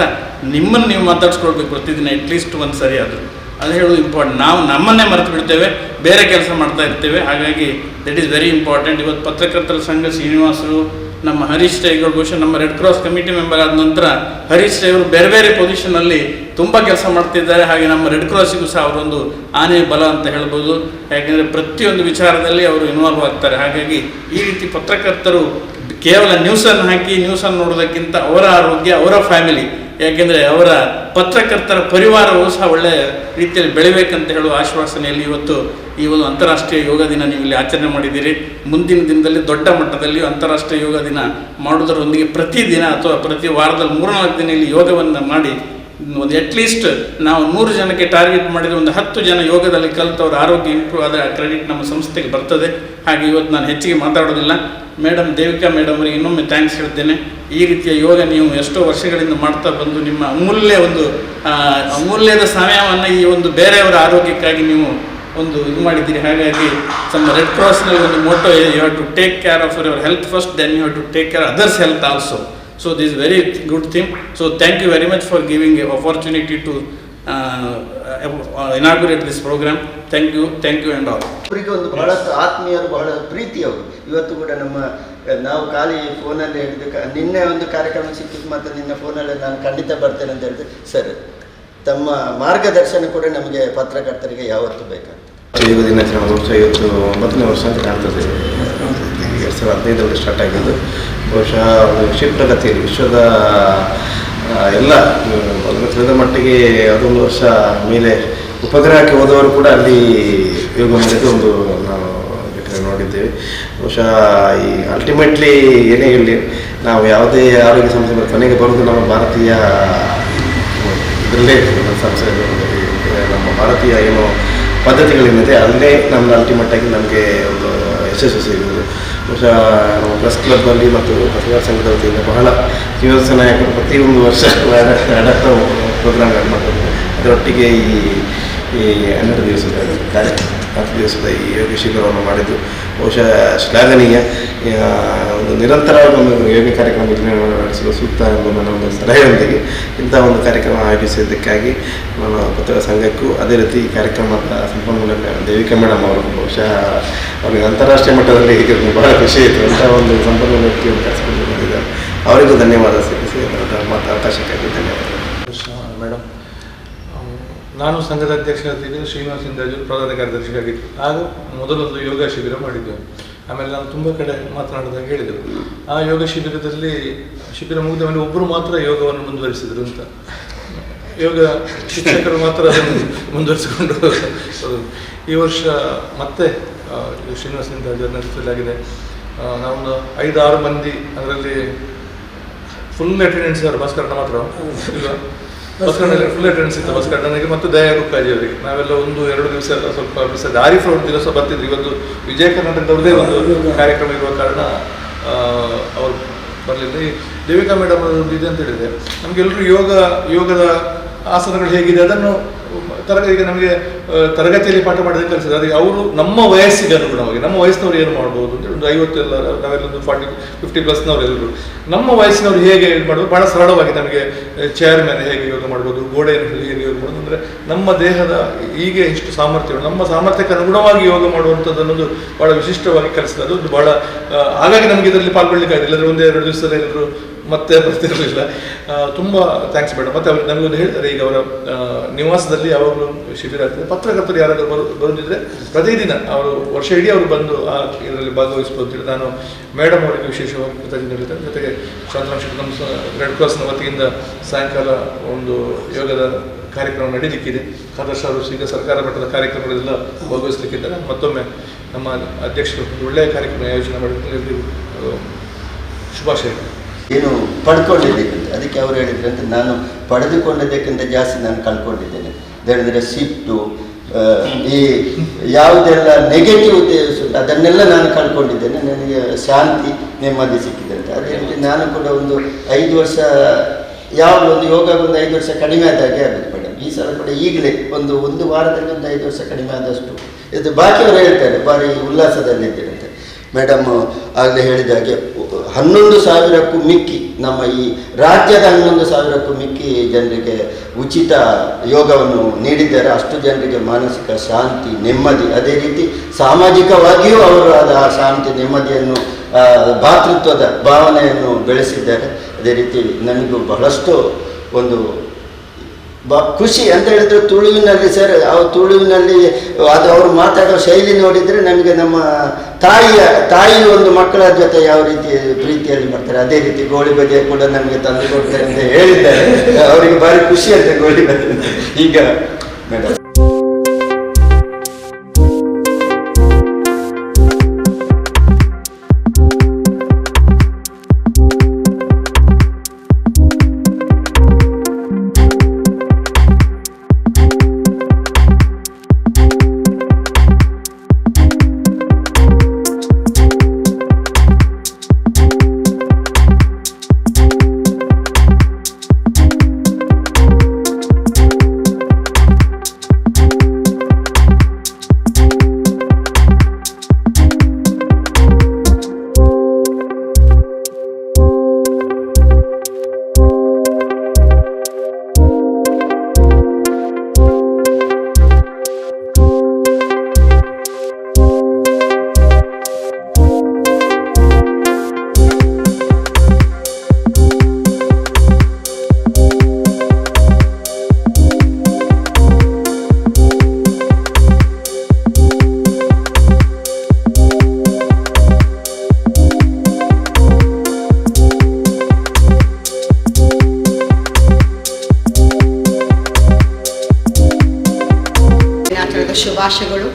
ನಿಮ್ಮನ್ನು ನೀವು ಮಾತಾಡ್ಸ್ಕೊಳ್ಬೇಕು ಪ್ರತಿದಿನ ಅಟ್ಲೀಸ್ಟ್ ಒಂದು ಸರಿ ಆದರೂ. ಅದು ಹೇಳೋದು ಇಂಪಾರ್ಟೆಂಟ್. ನಾವು ನಮ್ಮನ್ನೇ ಮರೆತು ಬಿಡ್ತೇವೆ, ಬೇರೆ ಕೆಲಸ ಮಾಡ್ತಾ ಇರ್ತೇವೆ. ಹಾಗಾಗಿ ದಟ್ ಈಸ್ ವೆರಿ ಇಂಪಾರ್ಟೆಂಟ್. ಇವತ್ತು ಪತ್ರಕರ್ತರ ಸಂಘ ಶ್ರೀನಿವಾಸರು, ನಮ್ಮ ಹರೀಶ್ ರೈಗಳು, ಬಹುಶಃ ನಮ್ಮ ರೆಡ್ ಕ್ರಾಸ್ ಕಮಿಟಿ ಮೆಂಬರ್ ಆದ ನಂತರ ಹರೀಶ್ ರೈವರು ಬೇರೆ ಬೇರೆ ಪೊಸಿಷನಲ್ಲಿ ತುಂಬ ಕೆಲಸ ಮಾಡ್ತಿದ್ದಾರೆ. ಹಾಗೆ ನಮ್ಮ ರೆಡ್ ಕ್ರಾಸಿಗೂ ಸಹ ಅವರೊಂದು ಆನೆ ಬಲ ಅಂತ ಹೇಳ್ಬೋದು. ಯಾಕೆಂದರೆ ಪ್ರತಿಯೊಂದು ವಿಚಾರದಲ್ಲಿ ಅವರು ಇನ್ವಾಲ್ವ್ ಆಗ್ತಾರೆ. ಹಾಗಾಗಿ ಈ ರೀತಿ ಪತ್ರಕರ್ತರು ಕೇವಲ ನ್ಯೂಸನ್ನು ಹಾಕಿ ನ್ಯೂಸನ್ನು ನೋಡೋದಕ್ಕಿಂತ ಅವರ ಆರೋಗ್ಯ, ಅವರ ಫ್ಯಾಮಿಲಿ, ಯಾಕೆಂದರೆ ಅವರ ಪತ್ರಕರ್ತರ ಪರಿವಾರವೂ ಸಹ ಒಳ್ಳೆಯ ರೀತಿಯಲ್ಲಿ ಬೆಳಿಬೇಕಂತ ಹೇಳುವ ಆಶ್ವಾಸನೆಯಲ್ಲಿ ಇವತ್ತು ಈ ಒಂದು ಅಂತಾರಾಷ್ಟ್ರೀಯ ಯೋಗ ದಿನ ನೀವು ಇಲ್ಲಿ ಆಚರಣೆ ಮಾಡಿದ್ದೀರಿ. ಮುಂದಿನ ದಿನದಲ್ಲಿ ದೊಡ್ಡ ಮಟ್ಟದಲ್ಲಿ ಅಂತಾರಾಷ್ಟ್ರೀಯ ಯೋಗ ದಿನ ಮಾಡುವುದರೊಂದಿಗೆ ಪ್ರತಿದಿನ ಅಥವಾ ಪ್ರತಿ ವಾರದಲ್ಲಿ 3-4 ದಿನ ಇಲ್ಲಿ ಯೋಗವನ್ನು ಮಾಡಿ ಅಟ್ಲೀಸ್ಟ್ ನಾವು 100 ಜನಕ್ಕೆ ಟಾರ್ಗೆಟ್ ಮಾಡಿದರೆ 10 ಜನ ಯೋಗದಲ್ಲಿ ಕಲಿತವ್ರ ಆರೋಗ್ಯ ಇಂಪ್ರೂವ್ ಆದರೆ ಆ ಕ್ರೆಡಿಟ್ ನಮ್ಮ ಸಂಸ್ಥೆಗೆ ಬರ್ತದೆ. ಹಾಗೆ ಇವತ್ತು ನಾನು ಹೆಚ್ಚಿಗೆ ಮಾತಾಡೋದಿಲ್ಲ. ಮೇಡಮ್ ದೇವಿಕಾ ಮೇಡಮ್ ಅವರಿಗೆ ಇನ್ನೊಮ್ಮೆ ಥ್ಯಾಂಕ್ಸ್ ಹೇಳ್ತೇನೆ. ಈ ರೀತಿಯ ಯೋಗ ನೀವು ಎಷ್ಟೋ ವರ್ಷಗಳಿಂದ ಮಾಡ್ತಾ ಬಂದು ನಿಮ್ಮ ಅಮೂಲ್ಯದ ಸಮಯವನ್ನು ಈ ಬೇರೆಯವರ ಆರೋಗ್ಯಕ್ಕಾಗಿ ನೀವು ಇದು ಮಾಡಿದ್ದೀರಿ. ಹಾಗಾಗಿ ನಮ್ಮ ರೆಡ್ ಕ್ರಾಸ್ನಲ್ಲಿ ಒಂದು motto, you have to take care of your health first, then you have to take care others health also. So this is very good thing. So thank you very much for giving an opportunity to inaugurate this program. Thank you and all. ಅವರಿಗೆ ಬಹಳಷ್ಟು ಆತ್ಮೀಯರು, ಬಹಳ ಪ್ರೀತಿಯವರು. ಇವತ್ತು ಕೂಡ ನಾವು ಖಾಲಿ ಫೋನಲ್ಲಿ ಹೇಳಿದ ನಿನ್ನೆ ಒಂದು ಕಾರ್ಯಕ್ರಮ ಸಿಕ್ಕಿದ್ದು, ಮತ್ತು ನಿನ್ನೆ ಫೋನಲ್ಲಿ ನಾನು ಖಂಡಿತ ಬರ್ತೇನೆ ಅಂತ ಹೇಳಿದೆ. ಸರ್, ತಮ್ಮ ಮಾರ್ಗದರ್ಶನ ಕೂಡ ನಮಗೆ ಪತ್ರಕರ್ತರಿಗೆ ಯಾವತ್ತೂ ಬೇಕಂತ. ಯೋಗ ದಿನಾಚರಣೆ ವರ್ಷ ಇವತ್ತು 9ನೇ ವರ್ಷ ಅಂತ ಕಾಣ್ತದೆ. 2015ರಲ್ಲಿ ಸ್ಟಾರ್ಟ್ ಆಗಿದ್ದು. ಬಹುಶಃ ಕ್ಷಿಪ್ರಗತಿಯಲ್ಲಿ ವಿಶ್ವದ ಎಲ್ಲ ತಿಳಿದ ಮಟ್ಟಿಗೆ ಅದೊಂದು ವರ್ಷ ಮೇಲೆ ಉಪಗ್ರಹಕ್ಕೆ ಹೋದವರು ಕೂಡ ಅಲ್ಲಿ ಯೋಗ ಮಾಡಿದ್ದು ನಾವು ನೋಡಿದ್ದೇವೆ. ಬಹುಶಃ ಈ ಅಲ್ಟಿಮೇಟ್ಲಿ ಏನೇ ಇರಲಿ, ನಾವು ಯಾವುದೇ ಆರೋಗ್ಯ ಸಮಸ್ಯೆ ಕೊನೆಗೆ ಬರೋದು ನಮ್ಮ ಭಾರತೀಯ ಇದರಲ್ಲೇ ಸಮಸ್ಯೆ, ನಮ್ಮ ಭಾರತೀಯ ಏನು ಪದ್ಧತಿಗಳೇನಿದೆ ಅಲ್ಲೇ ನಮ್ಗೆ ಅಲ್ಟಿಮೇಟಾಗಿ ನಮಗೆ ಒಂದು ಯಶಸ್ಸು ಸಿಗುವುದು. ಬಹುಶಃ ನಮ್ಮ ಪ್ರೆಸ್ ಕ್ಲಬ್ಬಲ್ಲಿ ಮತ್ತು ಪತ್ರಕರ್ತರ ಸಂಘದ ವತಿಯಿಂದ ಬಹಳ ಯುವಜನ ನಾಯಕರು ಪ್ರತಿಯೊಂದು ವರ್ಷ ಅಡಕ್ತ ಪ್ರೋಗ್ರಾಮ್ಗಳು ಮಾಡ್ತಾರೆ. ಅದರೊಟ್ಟಿಗೆ ಈ 12 ದಿವಸದ 10 ದಿವಸದ ಈ ಯೋಗ ಶಿಬಿರವನ್ನು ಮಾಡಿದ್ದು ಬಹುಶಃ ಶ್ಲಾಘನೀಯ. ಒಂದು ನಿರಂತರವಾಗಿ ಒಂದು ಯೋಗ ಕಾರ್ಯಕ್ರಮ ನಡೆಸಲು ಸೂಕ್ತ ಎಂಬ ನನ್ನ ಒಂದು ಸಲಹೆಯೊಂದಿಗೆ ಇಂಥ ಒಂದು ಕಾರ್ಯಕ್ರಮ ಆಯೋಜಿಸಿದ್ದಕ್ಕಾಗಿ ನಮ್ಮ ಪತ್ರಕರ್ತರ ಸಂಘಕ್ಕೂ, ಅದೇ ರೀತಿ ಈ ಕಾರ್ಯಕ್ರಮದ ಸಂಪನ್ಮೂಲ ದೇವಿಕಾ ಮೇಡಮ್ ಅವರು, ಬಹುಶಃ ಅವರಿಗೆ ಅಂತಾರಾಷ್ಟ್ರೀಯ ಮಟ್ಟದಲ್ಲಿ ಈಗ ಬಹಳ ಖುಷಿ ಇತ್ತು. ಅಂಥ ಒಂದು ಸಂಪನ್ಮೂಲ ವ್ಯಕ್ತಿಯನ್ನು ಕರೆಸಿಕೊಂಡು ಬಂದಿದ್ದಾರೆ. ಅವರಿಗೂ ಧನ್ಯವಾದ ಸಲ್ಲಿಸಿ ಅವಕಾಶಕ್ಕಾಗಿ ಧನ್ಯವಾದಗಳು. ಮೇಡಮ್, ನಾನು ಸಂಘದ ಅಧ್ಯಕ್ಷರಾಗಿದ್ದು, ಶ್ರೀನಿವಾಸ ಇಂದ್ರಾಜು ಪ್ರಧಾನ ಕಾರ್ಯದರ್ಶಿಯಾಗಿದ್ದು. ಆಗ ಮೊದಲೊಂದು ಯೋಗ ಶಿಬಿರ ಮಾಡಿದ್ದೆವು. ಆಮೇಲೆ ನಾನು ತುಂಬ ಕಡೆ ಮಾತನಾಡಿದಾಗ ಹೇಳಿದರು, ಆ ಯೋಗ ಶಿಬಿರ ಮುಗಿದ ಮೇಲೆ ಒಬ್ಬರು ಮಾತ್ರ ಯೋಗವನ್ನು ಮುಂದುವರಿಸಿದರು ಅಂತ. ಯೋಗ ಶಿಕ್ಷಕರು ಮಾತ್ರ ಅದನ್ನು ಮುಂದುವರಿಸಿಕೊಂಡು ಈ ವರ್ಷ ಮತ್ತೆ ಶ್ರೀನಿವಾಸ ಇಂದ್ರಾಜು ನಡೆಸಲಾಗಿದೆ. ನಾವೊಂದು 5-6 ಮಂದಿ, ಅದರಲ್ಲಿ ಫುಲ್ ಅಟೆಂಡೆನ್ಸ್ ಯಾರು ಭಾಸ್ಕರಣ್ಣ ಮಾತ್ರ ಇಲ್ಲ, ಭಾಸ್ಕರಣ್ಣಲ್ಲಿ ಫುಲ್ ಅಟೆಂಡೆನ್ಸ್ ಇತ್ತು. ಭಾಸ್ಕರಣ್ಣನಿಗೆ ಮತ್ತು ದಯಾ ಗುಪ್ತಾಜಿ ಅವರಿಗೆ ನಾವೆಲ್ಲ 1-2 ದಿವಸ ಎಲ್ಲ ಸ್ವಲ್ಪ ಮಿಸ್ ಆದ. ಆರಿಫ್ ಅವ್ರ ದಿವಸ ಬರ್ತಿದ್ರು. ಇವತ್ತು ವಿಜಯ ಕರ್ನಾಟಕದವ್ರದ್ದೇ ಒಂದು ಕಾರ್ಯಕ್ರಮ ಇರುವ ಕಾರಣ ಅವರು ಬರಲಿಲ್ಲ. ಈ ದೇವಿಕಾ ಮೇಡಮ್ ಅವ್ರದ್ದು ಇದೆ ಅಂತ ಹೇಳಿದರೆ, ನಮಗೆಲ್ಲರೂ ಯೋಗದ ಆಸನಗಳು ಹೇಗಿದೆ ಅದನ್ನು ಈಗ ನಮಗೆ ತರಗತಿಯಲ್ಲಿ ಪಾಠ ಮಾಡೋದಕ್ಕೆ ಕಲಿಸಿದೆ. ಅದಕ್ಕೆ ಅವರು ನಮ್ಮ ವಯಸ್ಸಿಗೆ ಅನುಗುಣವಾಗಿ, ನಮ್ಮ ವಯಸ್ಸಿನವ್ರು ಏನು ಮಾಡ್ಬೋದು ಅಂತೇಳಿ ಒಂದು 50 ಎಲ್ಲ, ನಾವೆಲ್ಲೊಂದು 40-50+ ಎಲ್ಲರೂ ನಮ್ಮ ವಯಸ್ಸಿನವ್ರು ಹೇಗೆ ಮಾಡ್ಬೋದು, ಭಾಳ ಸರಳವಾಗಿ ನಮಗೆ ಚೇರ್ ಮೇಲೆ ಹೇಗೆ ಯೋಗ ಮಾಡ್ಬೋದು, ಗೋಡೆಯನ್ನು ಹೇಗೆ ಯೋಗ ಮಾಡ್ಬೋದು, ಅಂದರೆ ನಮ್ಮ ದೇಹದ ಹೀಗೆ ಇಷ್ಟು ಸಾಮರ್ಥ್ಯಗಳು, ನಮ್ಮ ಸಾಮರ್ಥ್ಯಕ್ಕೆ ಅನುಗುಣವಾಗಿ ಯೋಗ ಮಾಡುವಂಥದ್ದನ್ನೊಂದು ಭಾಳ ವಿಶಿಷ್ಟವಾಗಿ ಕಲಿಸಿದೆ. ಅದೊಂದು ಭಾಳ, ಹಾಗಾಗಿ ನಮಗೆ ಇದರಲ್ಲಿ ಪಾಲ್ಗೊಳ್ಳಿಕ್ಕೆ ಆಗಿಲ್ಲ. ಇಲ್ಲದ್ರೆ 1-2 ದಿವಸದಲ್ಲಿ ಎಲ್ಲರೂ ಮತ್ತೆ ಬರ್ತಿರಲಿಲ್ಲ. ತುಂಬ ಥ್ಯಾಂಕ್ಸ್ ಮೇಡಮ್. ಮತ್ತು ಅವ್ರು ನಮಗೊಂದು ಹೇಳ್ತಾರೆ, ಈಗ ಅವರ ನಿವಾಸದಲ್ಲಿ ಯಾವಾಗಲೂ ಶಿಬಿರ ಆಗ್ತದೆ. ಪತ್ರಕರ್ತರು ಯಾರಾದರೂ ಬರೋದಿದ್ರೆ ಪ್ರತಿದಿನ ಅವರು ವರ್ಷ ಇಡೀ ಅವರು ಬಂದು ಇದರಲ್ಲಿ ಭಾಗವಹಿಸ್ಬೋದು. ನಾನು ಮೇಡಮ್ ಅವರಿಗೆ ವಿಶೇಷವಾಗಿ ಕೃತಜ್ಞತೆ ಹೇಳ್ತೇನೆ. ಜೊತೆಗೆ ಶಾಂತರಾಮ್ ಶೆಟ್ಟಿ ನಮ್ಮ ರೆಡ್ ಕ್ರಾಸ್ನ ವತಿಯಿಂದ ಸಾಯಂಕಾಲ ಒಂದು ಯೋಗದ ಕಾರ್ಯಕ್ರಮ ನಡೀಲಿಕ್ಕಿದೆ. ಖಾದರ್ ಅವರು ಈಗ ಸರ್ಕಾರ ಮಟ್ಟದ ಕಾರ್ಯಕ್ರಮಗಳೆಲ್ಲ ಭಾಗವಹಿಸಲಿಕ್ಕಿದ್ದಾರೆ. ಮತ್ತೊಮ್ಮೆ ನಮ್ಮ ಅಧ್ಯಕ್ಷರು ಒಳ್ಳೆಯ ಕಾರ್ಯಕ್ರಮ ಆಯೋಜನೆ ಮಾಡಿದ್ದು ಶುಭಾಶಯಗಳು. ಏನು ಪಡ್ಕೊಂಡಿದ್ದಕ್ಕಿಂತ ಅದಕ್ಕೆ ಅವರು ಹೇಳಿದ್ರು ಅಂತ, ನಾನು ಪಡೆದುಕೊಂಡದಕ್ಕಿಂತ ಜಾಸ್ತಿ ನಾನು ಕಳ್ಕೊಂಡಿದ್ದೇನೆ. ಹೇಳಿದರೆ ಸಿಟ್ಟು, ಈ ಯಾವುದೆಲ್ಲ ನೆಗೆಟಿವ್ ಅದನ್ನೆಲ್ಲ ನಾನು ಕಳ್ಕೊಂಡಿದ್ದೇನೆ. ನನಗೆ ಶಾಂತಿ ನೆಮ್ಮದಿ ಸಿಕ್ಕಿದೆ ಅಂತ. ಅದೇ ರೀತಿ ನಾನು ಕೂಡ ಒಂದು 5 ವರ್ಷ ಯಾವಾಗಲೂ ಒಂದು ಯೋಗ ಒಂದು 5 ವರ್ಷ ಕಡಿಮೆ ಆದಾಗೆ ಆಗುತ್ತೆ ಮೇಡಮ್. ಈ ಸಲ ಕೂಡ ಈಗಲೇ ಒಂದು ವಾರದಲ್ಲಿ ಒಂದು 5 ವರ್ಷ ಕಡಿಮೆ ಆದಷ್ಟು ಇದು ಬಾಕಿಯವರು ಹೇಳ್ತಾರೆ ಭಾರಿ ಉಲ್ಲಾಸದಲ್ಲಿದ್ದೇನೆ ಅಂತ. ಮೇಡಮ್ ಆಗಲೇ ಹೇಳಿದ ಹಾಗೆ 11,000ಕ್ಕೂ ಮಿಕ್ಕಿ ನಮ್ಮ ಈ ರಾಜ್ಯದ 11,000ಕ್ಕೂ ಮಿಕ್ಕಿ ಜನರಿಗೆ ಉಚಿತ ಯೋಗವನ್ನು ನೀಡಿದ್ದಾರೆ. ಅಷ್ಟು ಜನರಿಗೆ ಮಾನಸಿಕ ಶಾಂತಿ ನೆಮ್ಮದಿ, ಅದೇ ರೀತಿ ಸಾಮಾಜಿಕವಾಗಿಯೂ ಅವರು ಆ ಶಾಂತಿ ನೆಮ್ಮದಿಯನ್ನು ಭಾತೃತ್ವದ ಭಾವನೆಯನ್ನು ಬೆಳೆಸಿದ್ದಾರೆ. ಅದೇ ರೀತಿ ನನಗೂ ಬಹಳಷ್ಟು ಒಂದು ಖುಷಿ ಅಂತ ಹೇಳಿದ್ರೆ ತುಳುವಿನಲ್ಲಿ ಸರ್, ಆ ತುಳುವಿನಲ್ಲಿ ಅದು ಅವರು ಮಾತಾಡೋ ಶೈಲಿ ನೋಡಿದರೆ ನಮಗೆ ನಮ್ಮ ತಾಯಿ ಒಂದು ಮಕ್ಕಳ ಜೊತೆ ಯಾವ ರೀತಿ ಪ್ರೀತಿಯಲ್ಲಿ ಮಾಡ್ತಾರೆ ಅದೇ ರೀತಿ ಗೋಳಿ ಬಜೆ ಕೂಡ ನಮಗೆ ತಂದು ಕೊಡ್ತಾರೆ ಅಂತ ಹೇಳಿದ್ದಾರೆ. ಅವರಿಗೆ ಭಾರಿ ಖುಷಿ ಅಂತ ಗೋಳಿ ಬಜೆ. ಈಗ ಮೇಡಮ್ ಶುಭಾಶಯಗಳು.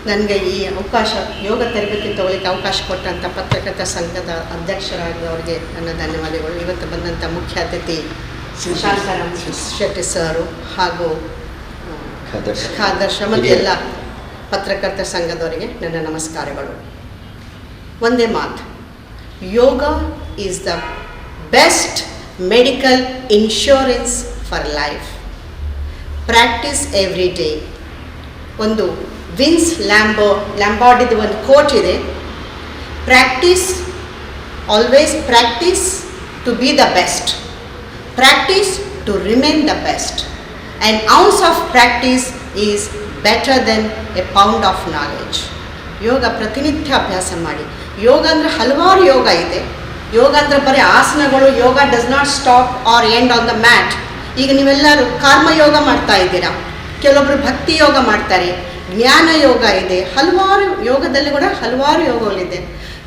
ನನಗೆ ಈ ಅವಕಾಶ ಯೋಗ ತರಬೇತಿ ತಗೊಳ್ಳಿಕ್ಕೆ ಅವಕಾಶ ಕೊಟ್ಟಂಥ ಪತ್ರಕರ್ತ ಸಂಘದ ಅಧ್ಯಕ್ಷರಾದವರಿಗೆ ನನ್ನ ಧನ್ಯವಾದಗಳು. ಇವತ್ತು ಬಂದಂಥ ಮುಖ್ಯ ಅತಿಥಿ ಶಾಂತಾರಾಮ್ ಶೆಟ್ಟಿ ಸರು ಹಾಗೂ ಖಾದರ್ ಮತ್ತು ಎಲ್ಲ ಪತ್ರಕರ್ತ ಸಂಘದವರಿಗೆ ನನ್ನ ನಮಸ್ಕಾರಗಳು. ಒಂದೇ ಮಾತು, yoga is the best medical insurance for life. Practice every day. ಒಂದು ವಿನ್ಸ್ ಲ್ಯಾಂಬಾರ್ಡಿದು ಒಂದು ಕೋಟ್ ಇದೆ, practice always practice to be the best, practice to remain the best, and ounce of practice is better than a pound of knowledge. ಯೋಗ ಪ್ರತಿನಿತ್ಯ ಅಭ್ಯಾಸ ಮಾಡಿ. ಯೋಗ ಅಂದರೆ ಹಲವಾರು ಯೋಗ ಇದೆ. ಯೋಗ ಅಂದರೆ ಬರೀ ಆಸನಗಳು. Yoga does not stop or end on the mat. ಈಗ ನೀವೆಲ್ಲರೂ ಕರ್ಮಯೋಗ ಮಾಡ್ತಾ ಇದ್ದೀರಾ, ಕೆಲವೊಬ್ಬರು ಭಕ್ತಿ ಯೋಗ ಮಾಡ್ತಾರೆ, ಜ್ಞಾನ ಯೋಗ ಇದೆ, ಹಲವಾರು ಯೋಗದಲ್ಲಿ ಕೂಡ ಹಲವಾರು ಯೋಗಗಳಿದೆ.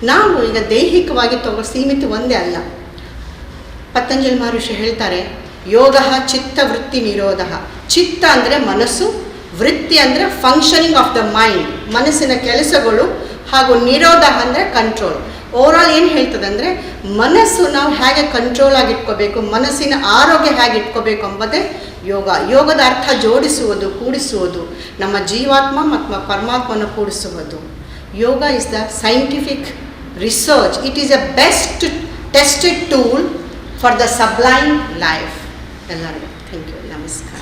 ನಾವು ಈಗ ದೈಹಿಕವಾಗಿ ಸೀಮಿತ ಒಂದೇ ಅಲ್ಲ. ಪತಂಜಲಿ ಮಹರ್ಷಿ ಹೇಳ್ತಾರೆ, ಯೋಗ ಚಿತ್ತವೃತ್ತಿ ನಿರೋಧ. ಚಿತ್ತ ಅಂದರೆ ಮನಸ್ಸು, ವೃತ್ತಿ ಅಂದರೆ ಫಂಕ್ಷನಿಂಗ್ ಆಫ್ ದ ಮೈಂಡ್, ಮನಸ್ಸಿನ ಕೆಲಸಗಳು, ಹಾಗೂ ನಿರೋಧ ಅಂದರೆ ಕಂಟ್ರೋಲ್. ಓವರಾಲ್ ಏನು ಹೇಳ್ತದೆ ಅಂದರೆ ಮನಸ್ಸು ನಾವು ಹೇಗೆ ಕಂಟ್ರೋಲ್ ಆಗಿ ಇಟ್ಕೋಬೇಕು, ಮನಸ್ಸಿನ ಆರೋಗ್ಯ ಹೇಗೆ ಇಟ್ಕೋಬೇಕು ಎಂಬುದೇ ಯೋಗ. ಯೋಗದ ಅರ್ಥ ಜೋಡಿಸುವುದು, ಕೂಡಿಸುವುದು, ನಮ್ಮ ಜೀವಾತ್ಮ ಮತ್ತು ಪರಮಾತ್ಮನ ಕೂಡಿಸುವುದು. Yoga is the scientific research. It is a best tested tool for the sublime life. ಎಲ್ಲರಿಗೂ ಥ್ಯಾಂಕ್ ಯು, ನಮಸ್ಕಾರ.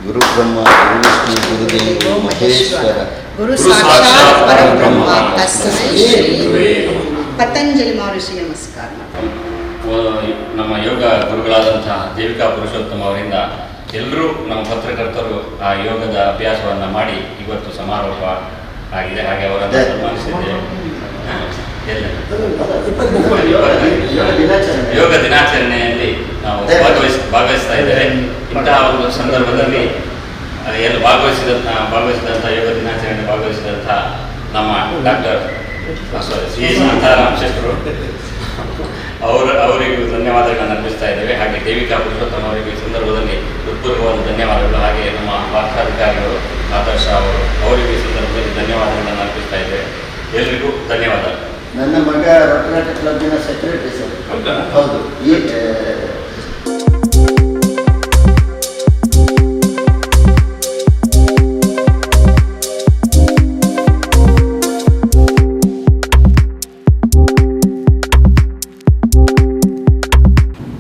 ಗುರು ಬ್ರಹ್ಮ ಗುರು ವಿಷ್ಣು ಗುರುದೇವ ಮಹೇಶ್ವರ ಗುರು ಸಾಕ್ಷಾತ್ ಪರಬ್ರಹ್ಮ ತಸ್ಮೈ ಶ್ರೀ ಪತಂಜಲಿ ಮಹರ್ಷಿಗೆ ನಮಸ್ಕಾರ. ನಮ್ಮ ಯೋಗ ಗುರುಗಳಾದಂಥ ದೇವಿಕಾ ಪುರುಷೋತ್ತಮ ಅವರಿಂದ ಎಲ್ಲರೂ ನಮ್ಮ ಪತ್ರಕರ್ತರು ಆ ಯೋಗದ ಅಭ್ಯಾಸವನ್ನು ಮಾಡಿ ಇವತ್ತು ಸಮಾರೋಪ ಆಗಿದೆ. ಹಾಗೆ ಅವರನ್ನು ಸನ್ಮಾನಿಸಿದ್ದೇವೆ. ಯೋಗ ದಿನಾಚರಣೆಯಲ್ಲಿ ನಾವು ಭಾಗವಹಿಸ್ತಾ ಇದ್ದೇವೆ. ಇಂತಹ ಒಂದು ಸಂದರ್ಭದಲ್ಲಿ ಎಲ್ಲ ಭಾಗವಹಿಸಿದಂಥ ಯೋಗ ದಿನಾಚರಣೆ ಭಾಗವಹಿಸಿದಂಥ ನಮ್ಮ ಡಾಕ್ಟರ್ ಸಿ ಶಾಂತಾರಾಮ್ ಶೆಟ್ಟರು ಅವರಿಗೂ ಧನ್ಯವಾದಗಳನ್ನು ಅರ್ಪಿಸ್ತಾ ಇದ್ದೇವೆ. ಹಾಗೆ ದೇವಿಕಾ ಪುರುಷೋತ್ತಮ ಅವರಿಗೆ ಈ ಸಂದರ್ಭದಲ್ಲಿ ಹೃತ್ಪೂರ್ವಕವಾದ ಧನ್ಯವಾದಗಳು. ಹಾಗೆ ನಮ್ಮ ಭಾಷಾಧಿಕಾರಿಗಳು ಆದರ್ಶ ಅವರಿಗೂ ಈ ಸಂದರ್ಭದಲ್ಲಿ ಧನ್ಯವಾದಗಳನ್ನು ಅರ್ಪಿಸ್ತಾ ಇದ್ದೇವೆ. ಎಲ್ರಿಗೂ ಧನ್ಯವಾದ. ನನ್ನ ಮಗ ರೋಟರಾಟ ಕ್ಲಬ್ಬಿನ ಸೆಕ್ರೆಟರಿ ಸರ್. ಹೌದು.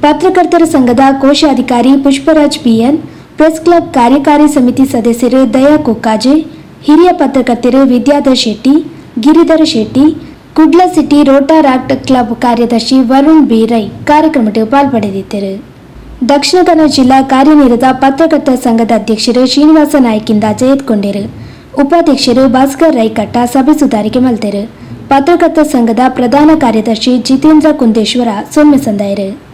ಪತ್ರಕರ್ತರ ಸಂಘದ ಕೋಶಾಧಿಕಾರಿ ಪುಷ್ಪರಾಜ್ ಪಿಎನ್, ಪ್ರೆಸ್ ಕ್ಲಬ್ ಕಾರ್ಯಕಾರಿ ಸಮಿತಿ ಸದಸ್ಯರು ದಯಾ ಕೊಕ್ಕಾಜೆ, ಹಿರಿಯ ಪತ್ರಕರ್ತರು ವಿದ್ಯಾಧರ್ ಶೆಟ್ಟಿ, ಗಿರಿಧರ ಶೆಟ್ಟಿ, ಕುಡ್ಲ ಸಿಟಿ ರೋಟಾರಾಕ್ಟ್ ಕ್ಲಬ್ ಕಾರ್ಯದರ್ಶಿ ವರುಣ್ ಬಿ ರೈ ಕಾರ್ಯಕ್ರಮಕ್ಕೆ ಪಾಲ್ಪಡೆದಿದ್ದರು. ದಕ್ಷಿಣ ಕನ್ನಡ ಜಿಲ್ಲಾ ಕಾರ್ಯನಿರತ ಪತ್ರಕರ್ತರ ಸಂಘದ ಅಧ್ಯಕ್ಷರು ಶ್ರೀನಿವಾಸ ನಾಯ್ಕಿಂದ ಜಯತ್ಕೊಂಡರು. ಉಪಾಧ್ಯಕ್ಷರು ಭಾಸ್ಕರ್ ರೈಕಟ್ಟ ಸಭೆ ಸುಧಾರಿಕೆ ಮಲ್ತೆರು. ಪತ್ರಕರ್ತರ ಸಂಘದ ಪ್ರಧಾನ ಕಾರ್ಯದರ್ಶಿ ಜಿತೇಂದ್ರ ಕುಂದೇಶ್ವರ ಸೊಮ್ಮೆ ಸಂದಾಯರು.